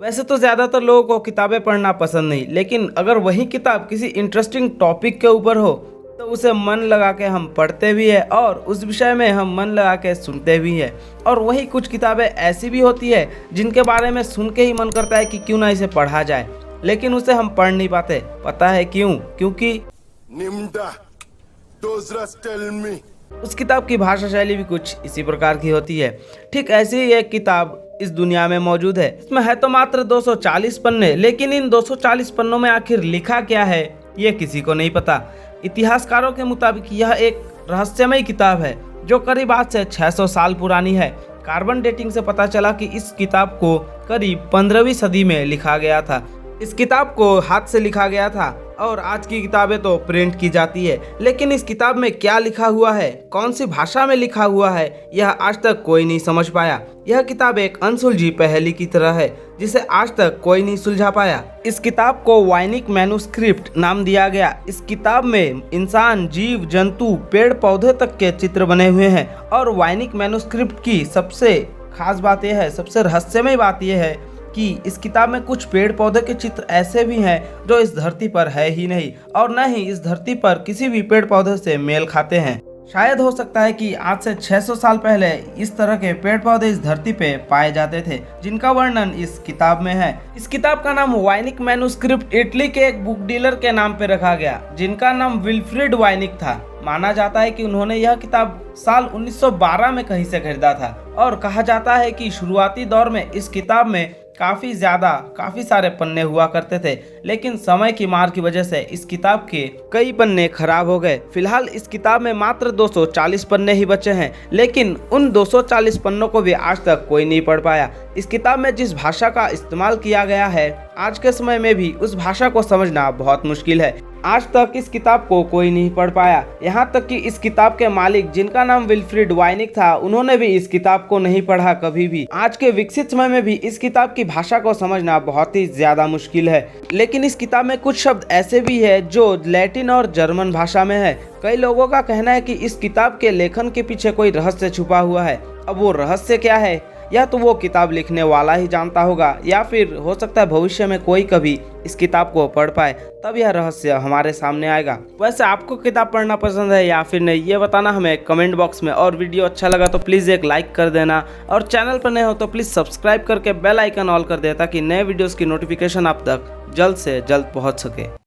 वैसे तो ज़्यादातर लोगों को किताबें पढ़ना पसंद नहीं, लेकिन अगर वही किताब किसी इंटरेस्टिंग टॉपिक के ऊपर हो तो उसे मन लगा के हम पढ़ते भी है और उस विषय में हम मन लगा के सुनते भी है। और वही कुछ किताबें ऐसी भी होती है जिनके बारे में सुन के ही मन करता है कि क्यों ना इसे पढ़ा जाए, लेकिन उसे हम पढ़ नहीं पाते। पता है क्यों? क्योंकि उस किताब की भाषा शैली भी कुछ इसी प्रकार की होती है। ठीक ऐसी ही एक किताब इस दुनिया में मौजूद है। इसमें है तो मात्र 240 पन्ने, लेकिन इन 240 पन्नों में आखिर लिखा क्या है ये किसी को नहीं पता। इतिहासकारों के मुताबिक यह एक रहस्यमय किताब है जो करीब आज से 600 साल पुरानी है। कार्बन डेटिंग से पता चला कि इस किताब को करीब 15वीं सदी में लिखा गया था। इस किताब को हाथ से लिखा गया था और आज की किताबें तो प्रिंट की जाती है, लेकिन इस किताब में क्या लिखा हुआ है, कौन सी भाषा में लिखा हुआ है, यह आज तक कोई नहीं समझ पाया। यह किताब एक अनसुलझी पहेली की तरह है जिसे आज तक कोई नहीं सुलझा पाया। इस किताब को वाइनिक मैन्युस्क्रिप्ट नाम दिया गया। इस किताब में इंसान, जीव जंतु, पेड़ पौधे तक के चित्र बने हुए हैं। और वाइनिक मैन्युस्क्रिप्ट की सबसे खास बात यह है, सबसे रहस्यमय बात यह है कि इस किताब में कुछ पेड़ पौधे के चित्र ऐसे भी हैं जो इस धरती पर है ही नहीं, और न ही इस धरती पर किसी भी पेड़ पौधे से मेल खाते हैं। शायद हो सकता है कि आज से 600 साल पहले इस तरह के पेड़ पौधे इस धरती पे पाए जाते थे जिनका वर्णन इस किताब में है। इस किताब का नाम वाइनिक मैन्युस्क्रिप्ट इटली के एक बुक डीलर के नाम पे रखा गया जिनका नाम विल्फ्रेड वाइनिक था। माना जाता है कि उन्होंने यह किताब साल 1912 में कहीं से खरीदा था और कहा जाता है कि शुरुआती दौर में इस किताब में काफी सारे पन्ने हुआ करते थे, लेकिन समय की मार की वजह से इस किताब के कई पन्ने खराब हो गए। फिलहाल इस किताब में मात्र 240 पन्ने ही बचे हैं, लेकिन उन 240 पन्नों को भी आज तक कोई नहीं पढ़ पाया। इस किताब में जिस भाषा का इस्तेमाल किया गया है आज के समय में भी उस भाषा को समझना बहुत मुश्किल है। आज तक इस किताब को कोई नहीं पढ़ पाया। यहाँ तक कि इस किताब के मालिक जिनका नाम विल्फ्रेड वाइनिक था, उन्होंने भी इस किताब को नहीं पढ़ा कभी भी। आज के विकसित समय में भी इस किताब की भाषा को समझना बहुत ही ज्यादा मुश्किल है। लेकिन इस किताब में कुछ शब्द ऐसे भी है जो लैटिन और जर्मन भाषा में है। कई लोगों का कहना है कि इस किताब के लेखन के पीछे कोई रहस्य छुपा हुआ है। अब वो रहस्य क्या है या तो वो किताब लिखने वाला ही जानता होगा, या फिर हो सकता है भविष्य में कोई कभी इस किताब को पढ़ पाए, तब यह रहस्य हमारे सामने आएगा। वैसे आपको किताब पढ़ना पसंद है या फिर नहीं, ये बताना हमें कमेंट बॉक्स में। और वीडियो अच्छा लगा तो प्लीज़ एक लाइक कर देना, और चैनल पर नए हो तो प्लीज़ सब्सक्राइब करके बेल आइकन ऑल कर दे ताकि नए वीडियोज़ की नोटिफिकेशन आप तक जल्द से जल्द पहुँच सके।